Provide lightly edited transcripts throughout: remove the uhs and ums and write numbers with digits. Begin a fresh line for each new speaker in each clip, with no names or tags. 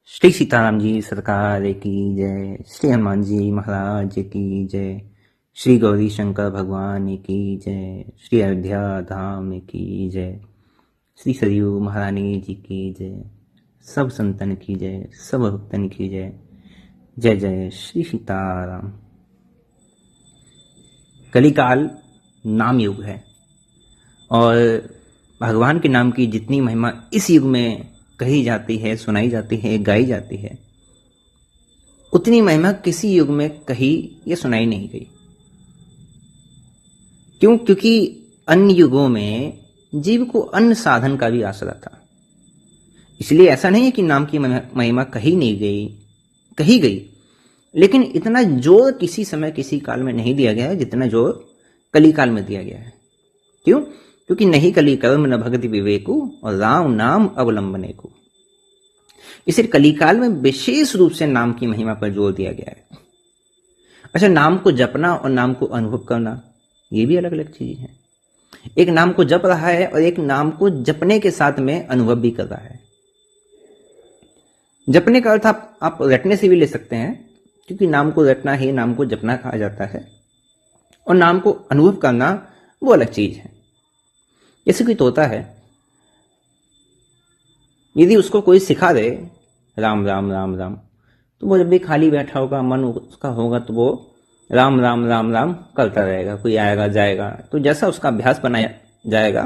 श्री सीताराम जी सरकार की जय। श्री हनुमान जी महाराज की जय। श्री गौरी शंकर भगवान की जय। श्री अयोध्या धाम की जय। श्री सरयू महारानी जी की जय। सब संतन की जय, सब भक्तन की जय। जय जय श्री सीताराम। कलिकाल नाम युग है और भगवान के नाम की जितनी महिमा इस युग में कही जाती है, सुनाई जाती है, गाई जाती है, उतनी महिमा किसी युग में कही या सुनाई नहीं गई। क्यों? क्योंकि अन्य युगों में जीव को अन्य साधन का भी आसरा था। इसलिए ऐसा नहीं है कि नाम की महिमा कही नहीं गई, कही गई, लेकिन इतना जोर किसी समय किसी काल में नहीं दिया गया है जितना जोर कलिकाल में दिया गया है। क्यों? क्योंकि नहीं कली कर्म न भगति विवेकु और राम नाम अवलंबने को। इसलिए कलिकाल में विशेष रूप से नाम की महिमा पर जोर दिया गया है। अच्छा, नाम को जपना और नाम को अनुभव करना ये भी अलग अलग चीज है। एक नाम को जप रहा है और एक नाम को जपने के साथ में अनुभव भी कर रहा है। जपने का अर्थ आप रटने से भी ले सकते हैं, क्योंकि नाम को रटना ही नाम को जपना कहा जाता है, और नाम को अनुभव करना वो अलग चीज है। जैसे कोई तोता है, यदि उसको कोई सिखा दे राम राम राम राम, तो वो जब भी खाली बैठा होगा, मन उसका होगा, तो वो राम राम राम राम करता रहेगा। कोई आएगा जाएगा, तो जैसा उसका अभ्यास बनाया जाएगा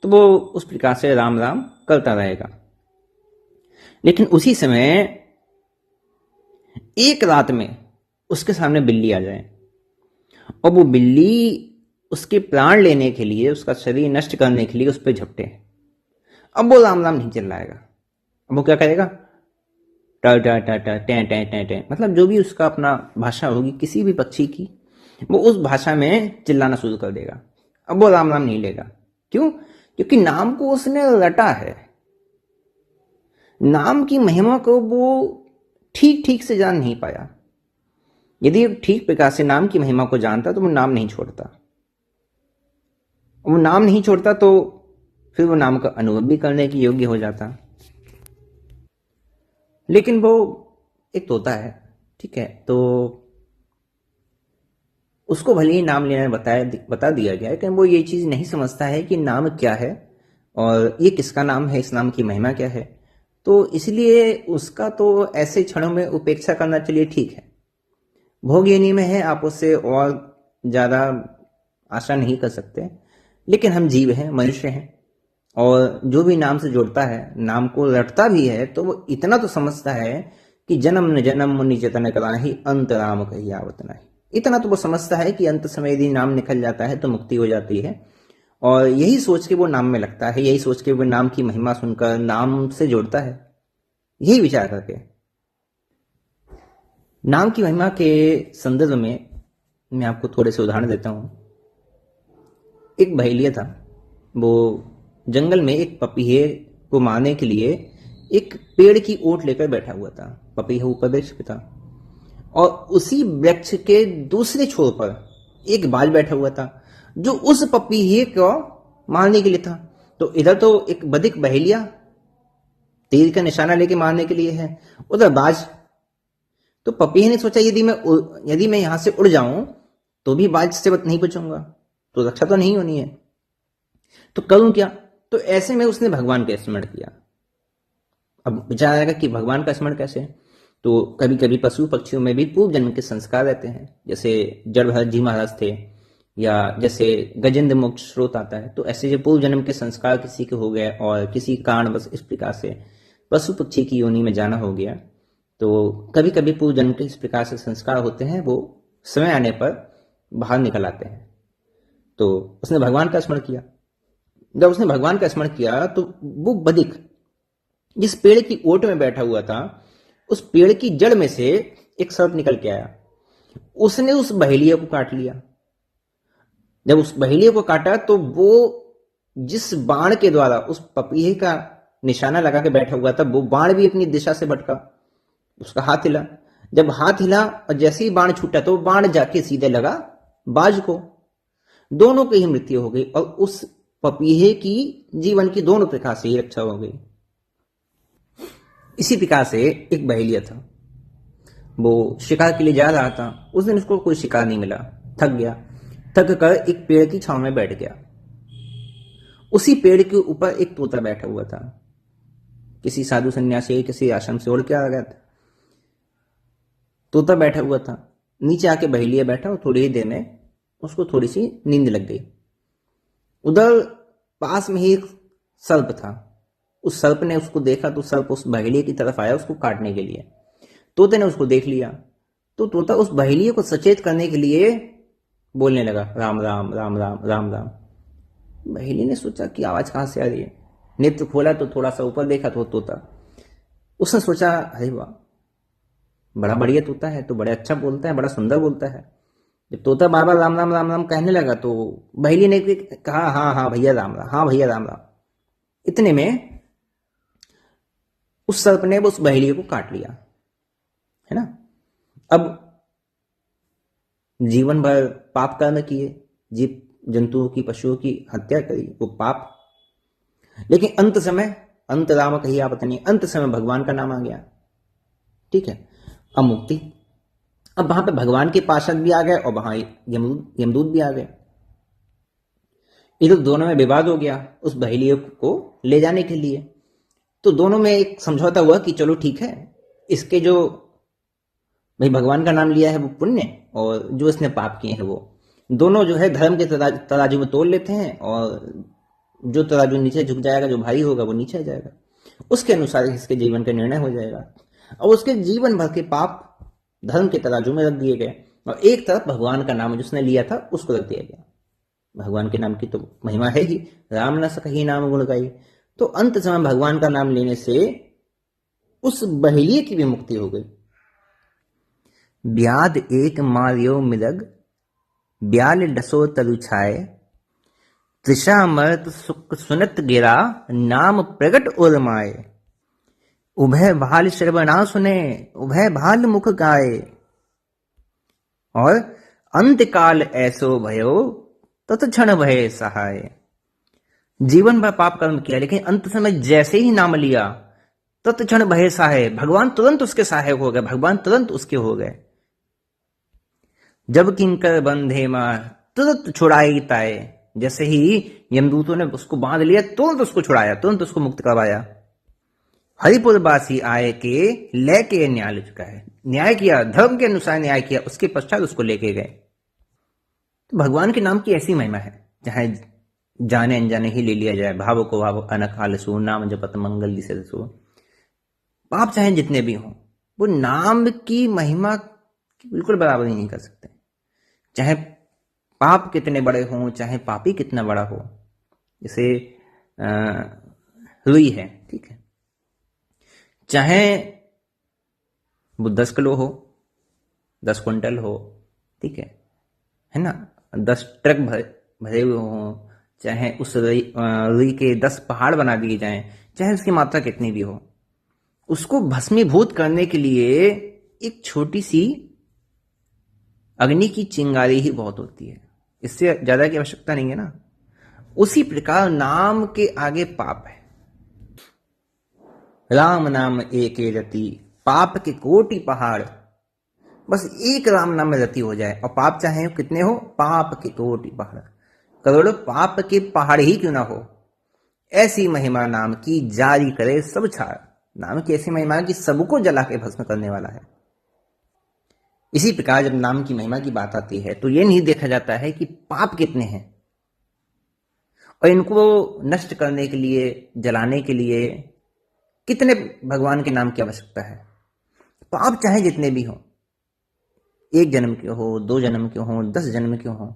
तो वो उस प्रकार से राम राम करता रहेगा। लेकिन उसी समय एक रात में उसके सामने बिल्ली आ जाए और वो बिल्ली उसके प्राण लेने के लिए, उसका शरीर नष्ट करने के लिए उस पर झपटे, अब वो राम राम नहीं चिल्लाएगा। अब वो क्या करेगा? ट ट ट ट टे टे टे टे, मतलब जो भी उसका अपना भाषा होगी किसी भी पक्षी की, वो उस भाषा में चिल्लाना शुरू कर देगा। अब वो राम राम नहीं लेगा। क्यों? क्योंकि नाम को उसने रटा है। नाम की महिमा को वो ठीक ठीक से जान नहीं पाया। यदि ठीक प्रकार से नाम की महिमा को जानता तो वो नाम नहीं छोड़ता। वो नाम नहीं छोड़ता तो फिर वो नाम का अनुभव भी करने के योग्य हो जाता। लेकिन वो एक तोता है, ठीक है, तो उसको भले ही नाम लेना बता दिया गया है, लेकिन वो ये चीज नहीं समझता है कि नाम क्या है और ये किसका नाम है, इस नाम की महिमा क्या है। तो इसलिए उसका तो ऐसे क्षणों में उपेक्षा करना, चलिए ठीक है, भोग योनि में है, आप उससे और ज्यादा आशा नहीं कर सकते। लेकिन हम जीव हैं, मनुष्य हैं, और जो भी नाम से जुड़ता है, नाम को रटता भी है, तो वो इतना तो समझता है कि जन्म न जन्म मुनि जतन कराहि अंत राम कही आवत नाही। इतना तो वो समझता है कि अंत समय यदि नाम निकल जाता है तो मुक्ति हो जाती है, और यही सोच के वो नाम में लगता है, यही सोच के वो नाम की महिमा सुनकर नाम से जुड़ता है, यही विचार करके। नाम की महिमा के संदर्भ में मैं आपको थोड़े से उदाहरण देता हूं। एक बहेलिया था, वो जंगल में एक पपीहे को मारने के लिए एक पेड़ की ओट लेकर बैठा हुआ था। पपीहा ऊपर वृक्ष पे था और उसी वृक्ष के दूसरे छोर पर एक बाज बैठा हुआ था जो उस पपीहे को मारने के लिए था। तो इधर तो एक बधिक बहेलिया तीर का निशाना लेके मारने के लिए है, उधर बाज। तो पपीहे ने सोचा यदि मैं यहां से उड़ जाऊं तो भी बाज से नहीं बचूंगा, तो रक्षा तो नहीं होनी है, तो करूं क्या? तो ऐसे में उसने भगवान का स्मरण किया। अब विचार आएगा कि भगवान का स्मरण कैसे? तो कभी कभी पशु पक्षियों में भी पूर्व जन्म के संस्कार रहते हैं, जैसे जड़भरत जी महाराज थे, या जैसे गजेंद्र मोक्ष स्रोत आता है। तो ऐसे जो पूर्व जन्म के संस्कार किसी के हो गए और किसी कारण बस इस प्रकार से पशु पक्षी की योनि में जाना हो गया, तो कभी कभी पूर्व जन्म के इस प्रकार से संस्कार होते हैं, वो समय आने पर बाहर निकल आते हैं। तो उसने भगवान का स्मरण किया। जब उसने भगवान का स्मरण किया तो वो बधिक जिस पेड़ की ओट में बैठा हुआ था, उस पेड़ की जड़ में से एक सर्प निकल के आया। उसने उस बहेलिया को काट लिया। जब उस बहेलिया को काटा तो वो जिस बाण के द्वारा उस पपीहे का निशाना लगा के बैठा हुआ था, वो बाण भी अपनी दिशा से भटका। उसका हाथ हिला। जब हाथ हिला और जैसे ही बाण छूटा तो बाण जाके सीधे लगा बाज को। दोनों की ही मृत्यु हो गई और उस पपीहे की जीवन की दोनों प्रकार से ही रक्षा हो गई। इसी प्रकार से एक बहेलिया था, वो शिकार के लिए जा रहा था। उस दिन उसको कोई शिकार नहीं मिला, थक गया। थक कर एक पेड़ की छांव में बैठ गया। उसी पेड़ के ऊपर एक तोता बैठा हुआ था। किसी साधु सन्यासी किसी आश्रम से उड़ के आ गया था। तोता बैठा हुआ था, नीचे आके बहेलिया बैठा और थोड़ी ही देर में उसको थोड़ी सी नींद लग गई। उधर पास में ही एक सर्प था। उस सर्प ने उसको देखा तो सर्प उस बहेलिए की तरफ आया उसको काटने के लिए। तोते ने उसको देख लिया तो तोता उस बहेलिए को सचेत करने के लिए बोलने लगा, राम राम राम राम राम राम। बहेली ने सोचा कि आवाज कहां से आ रही है। नेत्र खोला तो थोड़ा सा ऊपर देखा तो तोता। उसने सोचा, अरे वाह, बड़ा बढ़िया तोता है, तो बड़े अच्छा बोलता है, बड़ा सुंदर बोलता है। जब तोता बार बार राम राम राम राम कहने लगा तो बहेली ने भी कहा, हाँ हाँ भैया राम राम, हाँ भैया राम राम। इतने में उस सर्प ने उस बहेलिए को काट लिया, है ना। अब जीवन भर पाप कर्म किए, जीव जंतुओं की पशुओं की हत्या करी, वो पाप। लेकिन अंत समय, अंत राम कहिया पत्नी, अंत समय भगवान का नाम आ गया, ठीक है, अब मुक्ति। अब वहां पे भगवान के पार्षद भी आ गए और वहां यमदूत भी आ गए। इधर दोनों में विवाद हो गया उस बहेलिए को ले जाने के लिए। तो दोनों में एक समझौता हुआ कि चलो ठीक है, इसके जो भाई भगवान का नाम लिया है वो पुण्य, और जो इसने पाप किए हैं वो दोनों जो है धर्म के तराजू में तोल लेते हैं, और जो तराजू नीचे झुक जाएगा, जो भारी होगा वो नीचे आ जाएगा, उसके अनुसार इसके जीवन का निर्णय हो जाएगा। और उसके जीवन भर के पाप धर्म के तराजू में रख दिए गए, और एक तरफ भगवान का नाम जिसने लिया था उसको रख दिया गया। भगवान के नाम की तो महिमा है ही, राम न सकहि नाम गुण गाई। तो अंत समय भगवान का नाम लेने से उस बहेलिए की भी मुक्ति हो गई। ब्याद एक मारियो मृग, ब्याल डसो तरु छाए, तृषा मर्त सुख सुनत गिरा, नाम प्रगट उर्माए। उभय भाल श्रवणा सुने, उभय भाल मुख गाए, और अंत काल ऐसो भयो, तत्क्षण भय सहाय। जीवन भर पाप कर्म किया, लेकिन अंत समय जैसे ही नाम लिया, तत्क्षण भय सहाय, भगवान तुरंत उसके सहायक हो गए, भगवान तुरंत उसके हो गए। जब किंकर बंधे मार, तुरंत छुड़ाई ताए। जैसे ही यमदूतों ने उसको बांध लिया, तुरंत उसको छुड़ाया, तुरंत उसको मुक्त करवाया। हरिपुर बासी आए के लेके न्याय चुकाए, न्याय किया, धर्म के अनुसार न्याय किया, उसके पश्चात उसको लेके गए। तो भगवान के नाम की ऐसी महिमा है, चाहे जाने अनजाने ही ले लिया जाए। भाव को भाव अनकाल सो, नाम जपत मंगल से सो। पाप चाहे जितने भी हों, वो नाम की महिमा की बिल्कुल बराबरी नहीं कर सकते। चाहे पाप कितने बड़े हों, चाहे पापी कितना बड़ा हो। जैसे रुई है, ठीक है, चाहे वो 10 किलो हो, 10 क्विंटल हो, ठीक है ना, 10 ट्रक भरे हुए हों, चाहे उस रुई के 10 पहाड़ बना दिए जाएं, चाहे उसकी मात्रा कितनी भी हो, उसको भस्मीभूत करने के लिए एक छोटी सी अग्नि की चिंगारी ही बहुत होती है, इससे ज्यादा की आवश्यकता नहीं है ना। उसी प्रकार नाम के आगे पाप है। राम नाम एक रति, पाप के कोटि पहाड़। बस एक राम नाम में रति हो जाए, और पाप चाहे कितने हो, पाप के कोटि पहाड़, करोड़ों पाप के पहाड़ ही क्यों ना हो, ऐसी महिमा नाम की जारी करे सब छाड़। नाम की ऐसी महिमा कि सबको जला के भस्म करने वाला है। इसी प्रकार जब नाम की महिमा की बात आती है तो यह नहीं देखा जाता है कि पाप कितने हैं, और इनको नष्ट करने के लिए, जलाने के लिए कितने भगवान के नाम की आवश्यकता है। पाप चाहे जितने भी हों, 1 जन्म के हो, 2 जन्म के हो, 10 जन्म के हो,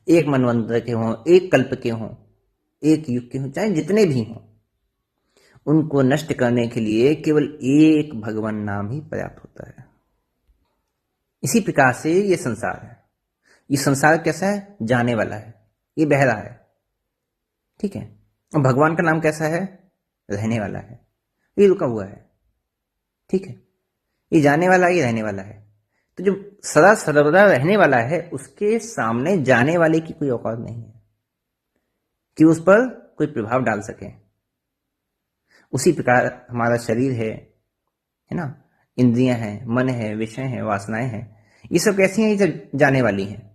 1 मनवंतर के हो, 1 कल्प के हो, 1 युग के हो, चाहे जितने भी हों, उनको नष्ट करने के लिए केवल एक भगवान नाम ही पर्याप्त होता है। इसी प्रकार से ये संसार है। ये संसार कैसा है, जाने वाला है, ये बह रहा है, ठीक है। और भगवान का नाम कैसा है, रहने वाला है, ये रुका हुआ है, ठीक है। ये जाने वाला है, ये रहने वाला है। तो जो सदा सर्वदा रहने वाला है, उसके सामने जाने वाले की कोई औकात नहीं है कि उस पर कोई प्रभाव डाल सके। उसी प्रकार हमारा शरीर है, है ना, इंद्रियां हैं, मन है, विषय है, वासनाएं हैं, ये सब कैसी हैं? ये सब जाने वाली हैं।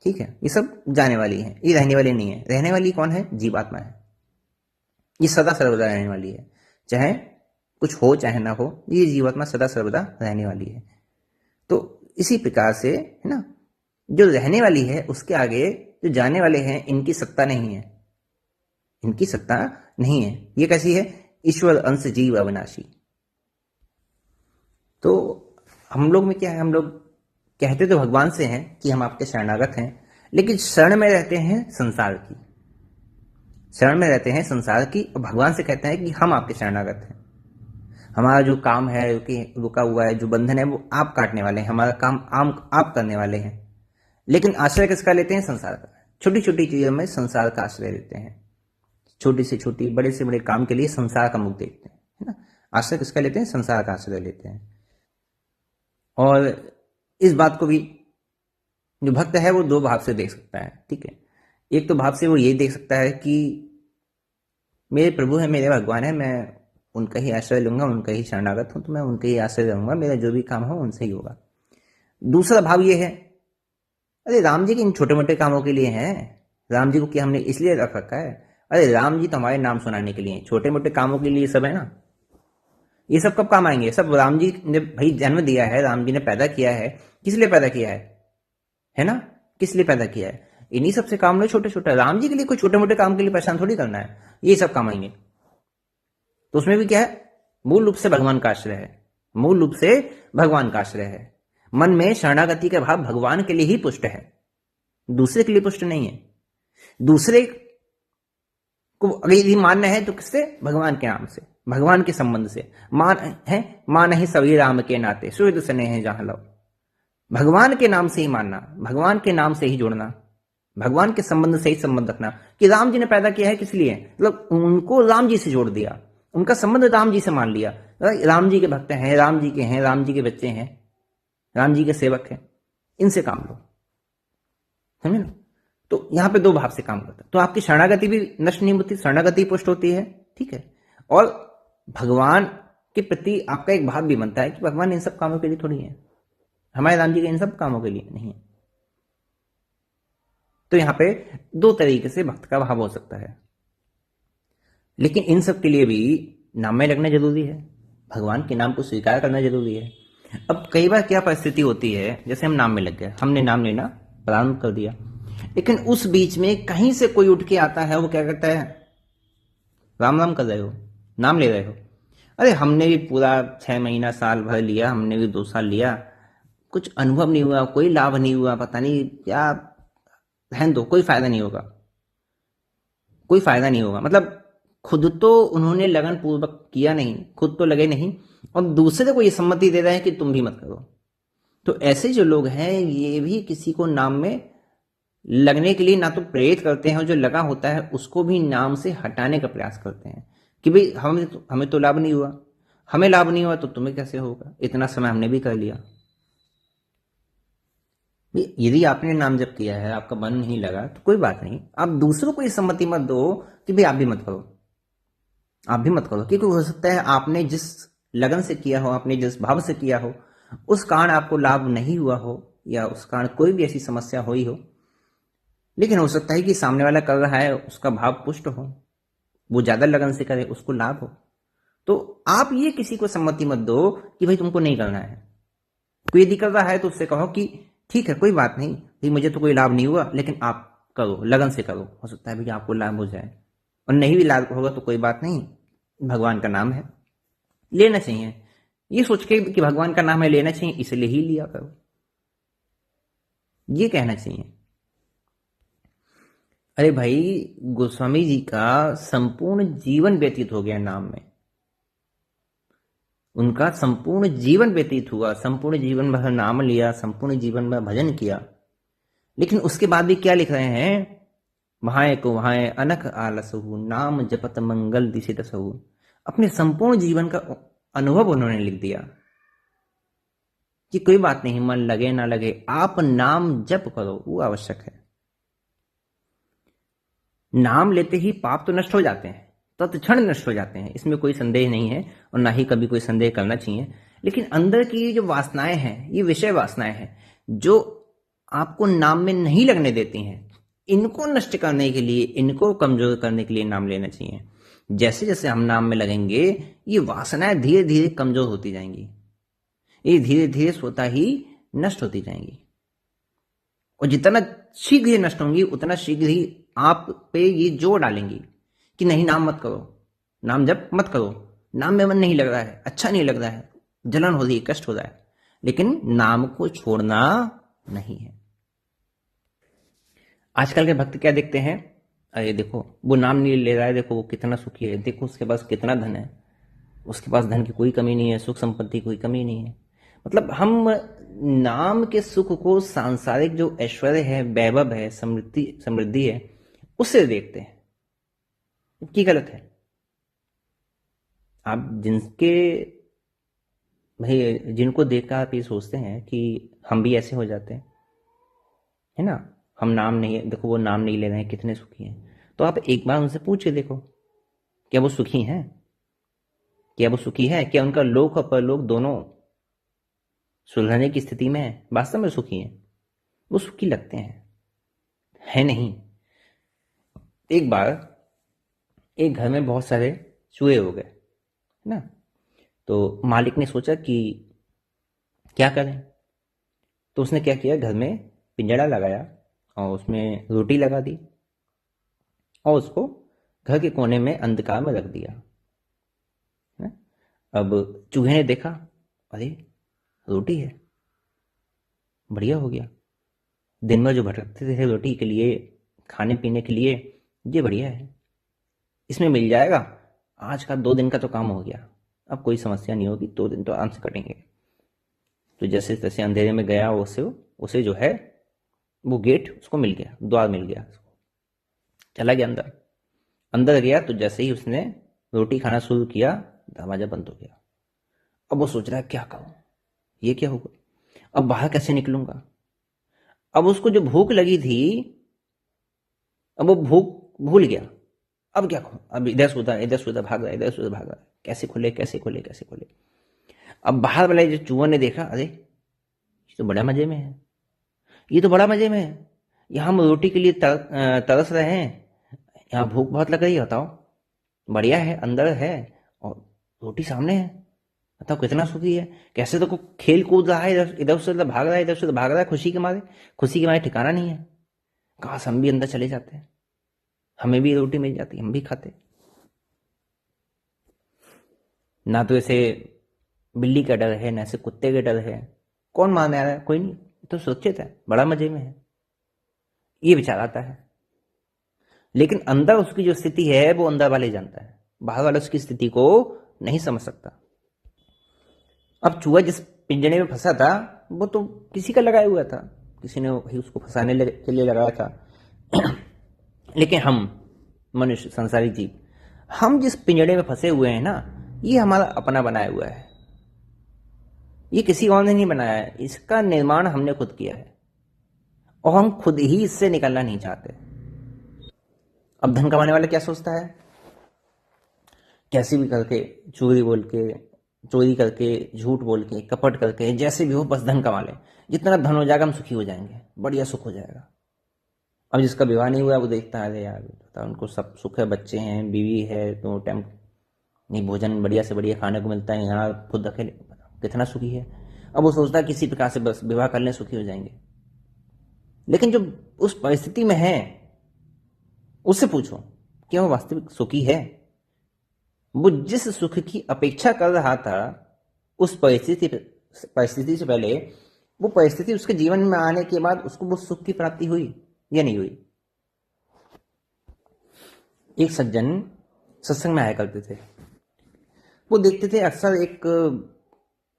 ठीक है, ये सब जाने वाली हैं, ये रहने वाली नहीं है। रहने वाली कौन है? जीवात्मा है। ये सदा सर्वदा रहने वाली है, चाहे कुछ हो चाहे ना हो, ये जीवात्मा सदा सर्वदा रहने वाली है। तो इसी प्रकार से, है ना, जो रहने वाली है उसके आगे जो जाने वाले हैं इनकी सत्ता नहीं है, इनकी सत्ता नहीं है। ये कैसी है? ईश्वर अंश जीव अविनाशी। तो हम लोग में क्या है, हम लोग कहते तो भगवान से हैं कि हम आपके शरणागत हैं, लेकिन शरण में रहते हैं संसार की, शरण में रहते हैं संसार की, और भगवान से कहते हैं कि हम आपके शरणागत हैं। हमारा जो काम है रुका हुआ है, जो बंधन है, वो आप काटने वाले हैं, हमारा काम आप करने वाले हैं। लेकिन आश्रय किसका लेते हैं? संसार का। छोटी छोटी चीजों में संसार का आश्रय लेते हैं, छोटी से छोटी, बड़े से बड़े काम के लिए संसार का मुख देखते हैं, है ना। आश्रय किसका लेते हैं? संसार का आश्रय लेते हैं। और इस बात को भी जो भक्त है वो दो भाव से देख सकता है। ठीक है, एक तो भाव से वो ये देख सकता है कि मेरे प्रभु है, मेरे भगवान है, मैं उनका ही आश्रय लूंगा, उनका ही शरणागत हूं, तो मैं उनका ही आश्रय लूंगा, मेरा जो भी काम हो उनसे ही होगा। दूसरा भाव ये है, अरे राम जी के इन छोटे मोटे कामों के लिए हैं, राम जी को क्या हमने इसलिए रख रखा है? अरे राम जी तो हमारे नाम सुनाने के लिए हैं, छोटे मोटे कामों के लिए सब है ना, ये सब कब काम आएंगे? सब राम जी ने भाई जन्म दिया है, राम जी ने पैदा किया है, किस लिए पैदा किया है ना, किस लिए पैदा किया है? इन्हीं सबसे काम लो छोटे छोटे। राम जी के लिए कोई छोटे मोटे काम के लिए परेशान थोड़ी करना है, ये सब काम आएंगे। तो उसमें भी क्या है? मूल रूप से भगवान का आश्रय है, मूल रूप से भगवान का आश्रय है। मन में शरणागति का भाव भगवान के लिए ही पुष्ट है, दूसरे के लिए पुष्ट नहीं है। दूसरे को अगर यदि मानना है तो किससे? भगवान के नाम से, भगवान के संबंध से। मान ही सभी राम के नाते, सुहृद स्नेह जहां लो। भगवान के नाम से ही मानना, भगवान के नाम से ही जुड़ना, भगवान के संबंध से ही संबंध रखना कि राम जी ने पैदा किया है किस लिए, मतलब उनको राम जी से जोड़ दिया, उनका संबंध राम जी से मान लिया। राम जी के भक्त हैं, राम जी के हैं, राम जी के बच्चे हैं, राम जी के सेवक हैं, इनसे काम लो, समझे ना। तो यहां पे दो भाव से काम करता है, तो आपकी शरणागति भी नष्ट नहीं होती, शरणागति पुष्ट होती है। ठीक है, और भगवान के प्रति आपका एक भाव भी बनता है कि भगवान इन सब कामों के लिए थोड़ी है, हमारे राम जी के इन सब कामों के लिए नहीं है। तो यहां पे दो तरीके से भक्त का भाव हो सकता है, लेकिन इन सब के लिए भी नाम में लगना जरूरी है, भगवान के नाम को स्वीकार करना जरूरी है। अब कई बार क्या परिस्थिति होती है, जैसे हम नाम में लग गए, हमने नाम लेना प्रारंभ कर दिया, लेकिन उस बीच में कहीं से कोई उठ के आता है, वो क्या करता है? राम राम कर रहे हो, नाम ले रहे हो, अरे हमने भी पूरा 6 महीना साल भर लिया, हमने भी 2 साल लिया, कुछ अनुभव नहीं हुआ, कोई लाभ नहीं हुआ, पता नहीं क्या, रहने दो, कोई फायदा नहीं होगा, कोई फायदा नहीं होगा। मतलब खुद तो उन्होंने लगन पूर्वक किया नहीं, खुद तो लगे नहीं, और दूसरे को ये सम्मति दे रहे हैं कि तुम भी मत करो। तो ऐसे जो लोग हैं ये भी किसी को नाम में लगने के लिए ना तो प्रेरित करते हैं, और जो लगा होता है उसको भी नाम से हटाने का प्रयास करते हैं कि भाई हमें तो लाभ नहीं हुआ, हमें लाभ नहीं हुआ तो तुम्हें कैसे होगा, इतना समय हमने भी कर लिया। यदि आपने नाम जप किया है, आपका मन नहीं लगा तो कोई बात नहीं, आप दूसरों को ये सम्मति मत दो कि भाई आप भी मत करो, आप भी मत करो, क्योंकि हो सकता है आपने जिस लगन से किया हो, आपने जिस भाव से किया हो, उस कारण आपको लाभ नहीं हुआ हो, या उस कारण कोई भी ऐसी समस्या हुई हो, लेकिन हो सकता है कि सामने वाला कर रहा है उसका भाव पुष्ट हो, वो ज्यादा लगन से करे, उसको लाभ हो। तो आप ये किसी को सम्मति मत दो कि भाई तुमको नहीं करना है। कोई यदि कर रहा है तो उससे कहो कि ठीक है, कोई बात नहीं भाई, मुझे तो कोई लाभ नहीं हुआ, लेकिन आप करो, लगन से करो, हो सकता है भैया आपको लाभ हो जाए, और नहीं भी लाभ होगा तो कोई बात नहीं, भगवान का नाम है, लेना चाहिए। ये सोच के कि भगवान का नाम है, लेना चाहिए, इसलिए ही लिया करो, ये कहना चाहिए। अरे भाई, गोस्वामी जी का संपूर्ण जीवन व्यतीत हो गया नाम में, उनका संपूर्ण जीवन व्यतीत हुआ, संपूर्ण जीवन भर नाम लिया, संपूर्ण जीवन भर भजन किया, लेकिन उसके बाद भी क्या लिख रहे हैं? वहां को वहां अनख आलसहु, नाम जपत मंगल दिशित सहु। अपने संपूर्ण जीवन का अनुभव उन्होंने लिख दिया कि कोई बात नहीं, मन लगे ना लगे, आप नाम जप करो, वो आवश्यक है। नाम लेते ही पाप तो नष्ट हो जाते हैं, तत्क्षण नष्ट हो जाते हैं, इसमें कोई संदेह नहीं है और ना ही कभी कोई संदेह करना चाहिए। लेकिन अंदर की जो वासनाएं हैं, ये विषय वासनाएं हैं जो आपको नाम में नहीं लगने देती हैं, इनको नष्ट करने के लिए, इनको कमजोर करने के लिए नाम लेना चाहिए। जैसे जैसे हम नाम में लगेंगे, ये वासनाएं धीरे धीरे कमजोर होती जाएंगी, ये धीरे धीरे स्वतः ही नष्ट होती जाएंगी। और जितना शीघ्र ये नष्ट होंगी, उतना शीघ्र ही आप पे ये जोर डालेंगी कि नहीं, नाम मत करो, नाम जप मत करो, नाम में मन नहीं लग रहा है, अच्छा नहीं लग रहा है, जलन हो रही है, कष्ट हो रहा है, लेकिन नाम को छोड़ना नहीं है। आजकल के भक्त क्या देखते हैं, अरे देखो वो नाम नहीं ले रहा है, देखो वो कितना सुखी है, देखो उसके पास कितना धन है, उसके पास धन की कोई कमी नहीं है, सुख संपत्ति की कोई कमी नहीं है। मतलब हम नाम के सुख को सांसारिक जो ऐश्वर्य है, वैभव है, समृद्धि है, उससे देखते हैं, की गलत है। आप जिनको देखकर आप ये सोचते हैं कि हम भी ऐसे हो जाते हैं, है ना, हम नाम नहीं, देखो वो नाम नहीं ले रहे हैं, कितने सुखी हैं, तो आप एक बार उनसे पूछ के देखो, क्या वो सुखी हैं? क्या वो सुखी है? क्या उनका लोक और परलोक दोनों सुलझने की स्थिति में है? वास्तव में सुखी हैं? वो सुखी लगते हैं, है नहीं। एक बार एक घर में बहुत सारे चूहे हो गए, है ना, तो मालिक ने सोचा कि क्या करें, तो उसने क्या किया, घर में पिंजड़ा लगाया और उसमें रोटी लगा दी और उसको घर के कोने में अंधकार में रख दिया, है ना? अब चूहे ने देखा, अरे रोटी है, बढ़िया हो गया, दिन में जो भटकते थे रोटी के लिए, खाने पीने के लिए, ये बढ़िया है, इसमें मिल जाएगा, आज का 2 दिन का तो काम हो गया, अब कोई समस्या नहीं होगी, 2 दिन तो आराम से कटेंगे। तो जैसे तैसे अंधेरे में गया, उसे जो है वो गेट उसको मिल गया, द्वार मिल गया, चला गया अंदर गया, तो जैसे ही उसने रोटी खाना शुरू किया, दरवाजा बंद हो गया। अब वो सोच रहा है क्या करूं, ये क्या होगा, अब बाहर कैसे निकलूंगा। अब उसको जो भूख लगी थी, अब वो भूख भूल गया, अब क्या करूं, अब इधर से उधर भाग रहा है, इधर से उधर भाग रहा है, कैसे खोले कैसे खोले कैसे खोले। अब बाहर वाले जो चूहों ने देखा, अरे ये तो बड़ा मजे में है, ये तो बड़ा मजे में है, यहाँ हम रोटी के लिए तरस रहे हैं, यहाँ भूख बहुत लग रही है, बताओ, बढ़िया है, अंदर है और रोटी सामने है, बताओ कितना सुखी है, कैसे तो खेल कूद रहा है, इधर से उधर भाग रहा है, इधर से उधर भाग रहा है, खुशी के मारे ठिकाना नहीं है। काश हम भी अंदर चले जाते हैं, हमें भी रोटी मिल जाती, हम भी खाते। ना तो ऐसे बिल्ली का डर है, ना ऐसे कुत्ते का डर है, कौन मारने आ रहा है, कोई नहीं, तो सुरक्षित है, बड़ा मजे में है, ये विचार आता है। लेकिन अंदर उसकी जो स्थिति है वो अंदर वाले जानता है, बाहर वाला उसकी स्थिति को नहीं समझ सकता। अब चूहा जिस पिंजरे में फंसा था वो तो किसी का लगाया हुआ था, किसी ने वही उसको फंसाने के लिए लगाया था। लेकिन हम मनुष्य, संसारिक जीव, हम जिस पिंजरे में फंसे हुए हैं ना, ये हमारा अपना बनाया हुआ है, ये किसी और ने नहीं बनाया है, इसका निर्माण हमने खुद किया है और हम खुद ही इससे निकलना नहीं चाहते। अब धन कमाने वाला क्या सोचता है, कैसे भी करके चोरी करके, झूठ बोल के, कपट करके, जैसे भी हो बस धन कमा ले, जितना धन हो जाएगा हम सुखी हो जाएंगे, बढ़िया सुख हो जाएगा। अब जिसका विवाह नहीं हुआ वो देखता है, अरे यार बता, उनको सब सुख है, बच्चे हैं, बीवी है, तो टाइम नहीं, भोजन बढ़िया से बढ़िया खाने को मिलता है, यहाँ खुद अकेले कितना सुखी है। अब वो सोचता है किसी प्रकार से बस विवाह कर लें, सुखी हो जाएंगे। लेकिन जो उस परिस्थिति में है उससे पूछो, क्या वो वास्तविक सुखी है? वो जिस सुख की अपेक्षा कर रहा था उस परिस्थिति से पहले, वो परिस्थिति उसके जीवन में आने के बाद उसको वो सुख की प्राप्ति हुई या नहीं हुई? एक सज्जन सत्संग में आया करते थे, वो देखते थे अक्सर एक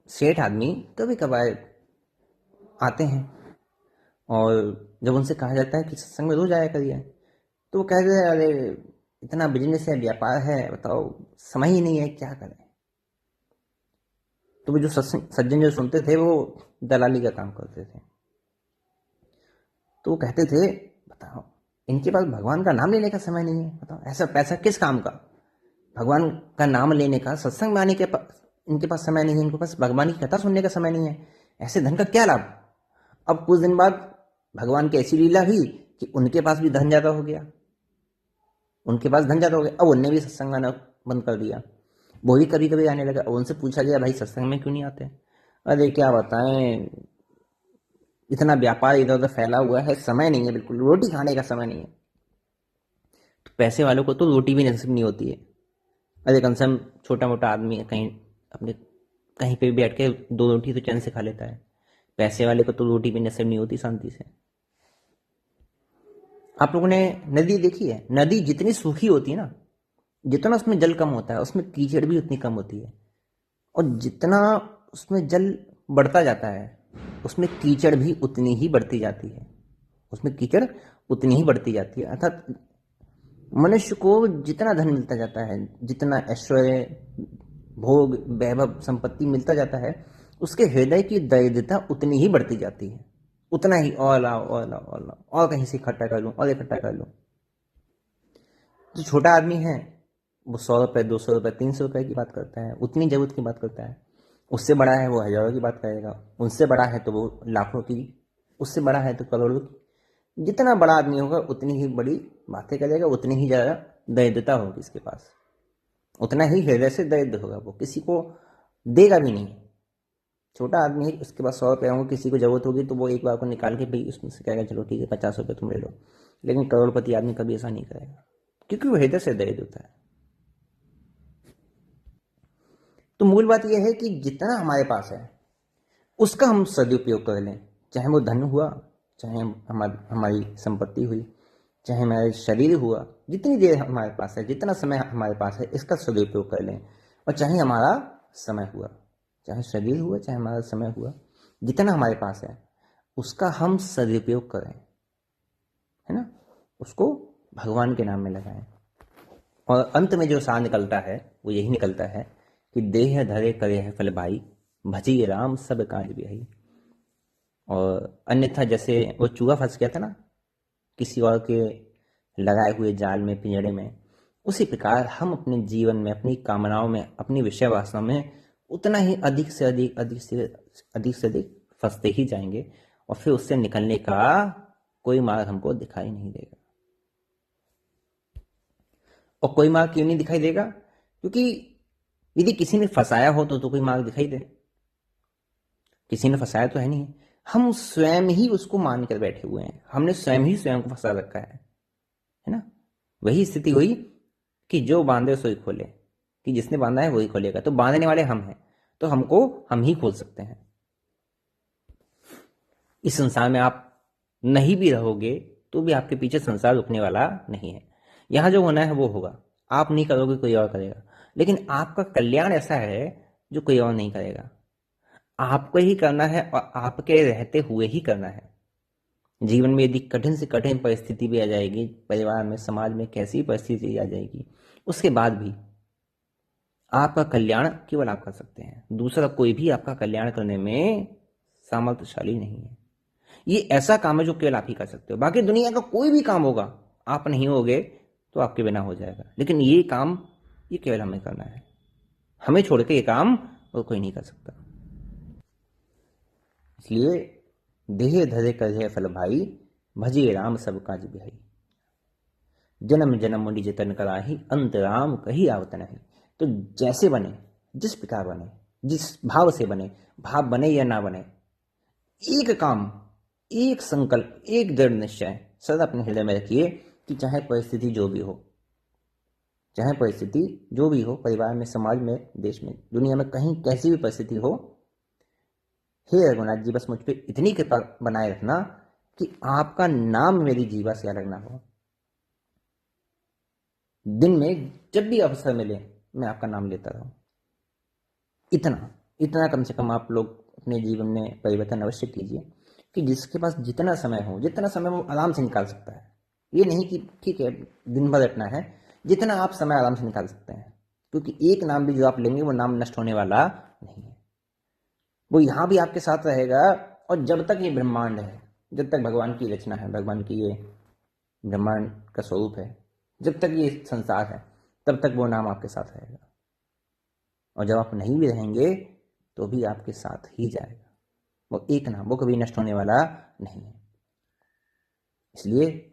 सेठ आदमी कभी कभार आते हैं, और जब उनसे कहा जाता है कि सत्संग में रोज आया करिए, तो वो कहते हैं, अरे इतना बिजनेस है, व्यापार है, बताओ समय ही नहीं है, क्या करें। तो वो जो सज्जन जो सुनते थे वो दलाली का काम करते थे, तो वो कहते थे, बताओ इनके पास भगवान का नाम लेने का समय नहीं है, बताओ ऐसा पैसा किस काम का, भगवान का नाम लेने का, सत्संग में आने के इनके पास समय नहीं है, इनके पास भगवान की कथा सुनने का समय नहीं है। ऐसे धन का क्या लाभ? अब कुछ दिन बाद भगवान की ऐसी लीला हुई कि उनके पास भी धन ज्यादा हो गया, उनके पास धन ज्यादा हो गया। अब उनने भी सत्संग आना बंद कर दिया, वो भी कभी कभी आने लगा। अब उनसे पूछा गया, भाई सत्संग में क्यों नहीं आते? अरे क्या बताएं, इतना व्यापार इधर उधर फैला हुआ है, समय नहीं है, बिल्कुल रोटी खाने का समय नहीं है। तो पैसे वालों को तो रोटी भी नसीब नहीं होती है। अरे कम से कम छोटा मोटा आदमी कहीं अपने कहीं पे भी बैठ के दो रोटी तो चैन से खा लेता है, पैसे वाले को तो रोटी भी नसीब नहीं होती शांति से। आप लोगों ने नदी देखी है? नदी जितनी सूखी होती है ना, जितना उसमें जल कम होता है, उसमें कीचड़ भी उतनी कम होती है। और जितना उसमें जल बढ़ता जाता है, उसमें कीचड़ भी उतनी ही बढ़ती जाती है, उसमें कीचड़ उतनी ही बढ़ती जाती है। अर्थात मनुष्य को जितना धन मिलता जाता है, जितना ऐश्वर्य भोग वैभव संपत्ति मिलता जाता है, उसके हृदय की दरिद्रता उतनी ही बढ़ती जाती है। उतना ही और लाओ और लाओ और लाओ, और कहीं से इकट्ठा कर लूं और इकट्ठा कर लूं। जो छोटा आदमी है वो 100 रुपए 200 रुपए 300 रुपए की बात करता है, उतनी जरूरत की बात करता है। उससे बड़ा है वो हजारों की बात करेगा, उनसे बड़ा है तो वो लाखों की, उससे बड़ा है तो करोड़ों की। जितना बड़ा आदमी होगा उतनी ही बड़ी बातें करेगा, उतनी ही ज्यादा दरिद्रता होगी इसके पास, उतना ही हृदय से दरिद्र होगा, वो किसी को देगा भी नहीं। छोटा आदमी है, उसके पास 100 रुपये होंगे, किसी को जरूरत होगी तो वो एक बार को निकाल के भाई उसमें से कहेगा चलो ठीक है 50 रुपये तुम ले लो। लेकिन करोड़पति आदमी कभी ऐसा नहीं करेगा, क्योंकि वो हृदय से दरिद्र होता है। तो मूल बात यह है कि जितना हमारे पास है उसका हम सदुपयोग कर लें, चाहे वो धन हुआ, चाहे हमारी संपत्ति हुई, चाहे हमारा शरीर हुआ, जितनी देर हमारे पास है, जितना समय हमारे पास है, इसका सदुपयोग कर लें। और चाहे हमारा समय हुआ, चाहे शरीर हुआ, चाहे हमारा समय हुआ, जितना हमारे पास है उसका हम सदुपयोग करें, है ना, उसको भगवान के नाम में लगाएं। और अंत में जो सार निकलता है वो यही निकलता है कि देह धरे करे है फल भाई, भजी राम सब काज बिहाई। और अन्यथा जैसे वो चूहा फंस गया था ना किसी और के लगाए हुए जाल में, पिंजड़े में, उसी प्रकार हम अपने जीवन में, अपनी कामनाओं में, अपनी विषय वासना में उतना ही अधिक से अधिक फंसते ही जाएंगे, और फिर उससे निकलने का कोई मार्ग हमको दिखाई नहीं देगा। और कोई मार्ग क्यों नहीं दिखाई देगा? क्योंकि यदि किसी ने फंसाया हो तो कोई मार्ग दिखाई दे। किसी ने फंसाया तो है नहीं, हम स्वयं ही उसको मान कर बैठे हुए हैं, हमने स्वयं ही स्वयं को फंसा रखा है ना। वही स्थिति हुई कि जो बांधे सोई खोले, कि जिसने बांधा है वही खोलेगा। तो बांधने वाले हम हैं, तो हमको हम ही खोल सकते हैं। इस संसार में आप नहीं भी रहोगे तो भी आपके पीछे संसार रुकने वाला नहीं है। यहां जो होना है वो होगा, आप नहीं करोगे कोई और करेगा, लेकिन आपका कल्याण ऐसा है जो कोई और नहीं करेगा। आपको ही करना है, और आपके रहते हुए ही करना है। जीवन में यदि कठिन से कठिन परिस्थिति भी आ जाएगी, परिवार में, समाज में कैसी परिस्थिति आ जाएगी, उसके बाद भी आपका कल्याण केवल आप कर सकते हैं। दूसरा कोई भी आपका कल्याण करने में सामर्थ्यशाली नहीं है। ये ऐसा काम है जो केवल आप ही कर सकते हो। बाकी दुनिया का कोई भी काम होगा, आप नहीं होगे तो आपके बिना हो जाएगा, लेकिन ये काम ये केवल हमें करना है। हमें छोड़ के ये काम और कोई नहीं कर सकता। इसलिए देह धरे करे फल भाई, भजे राम सब काज बिहाई। जन्म जन्म मुनि जतन कराही, अंत राम कही आवत नहीं। तो जैसे बने, जिस प्रकार बने, जिस भाव से बने, भाव बने या ना बने, एक काम, एक संकल्प, एक दृढ़ निश्चय सदा अपने हृदय में रखिए कि चाहे परिस्थिति जो भी हो, चाहे परिस्थिति जो भी हो, परिवार में, समाज में, देश में, दुनिया में, कहीं कैसी भी परिस्थिति हो, हे रघुनाथ जी बस मुझ पर इतनी कृपा बनाए रखना कि आपका नाम मेरी जीवा से अलग ना हो। दिन में जब भी अवसर मिले मैं आपका नाम लेता रहूं। इतना इतना कम से कम आप लोग अपने जीवन में परिवर्तन अवश्य कीजिए कि जिसके पास जितना समय हो, जितना समय वो आराम से निकाल सकता है। ये नहीं कि ठीक है दिन भर रटना है, जितना आप समय आराम से निकाल सकते हैं, क्योंकि एक नाम भी जो आप लेंगे वो नाम नष्ट होने वाला नहीं है। वो यहाँ भी आपके साथ रहेगा, और जब तक ये ब्रह्मांड है, जब तक भगवान की रचना है, भगवान की ये ब्रह्मांड का स्वरूप है, जब तक ये संसार है, तब तक वो नाम आपके साथ रहेगा, और जब आप नहीं भी रहेंगे तो भी आपके साथ ही जाएगा। वो एक नाम, वो कभी नष्ट होने वाला नहीं है। इसलिए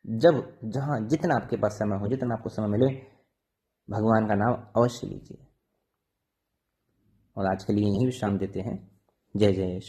जब जहाँ जितना आपके पास समय हो, जितना आपको समय मिले, भगवान का नाम अवश्य लीजिए। और आज के लिए यही विश्राम देते हैं। जय जय।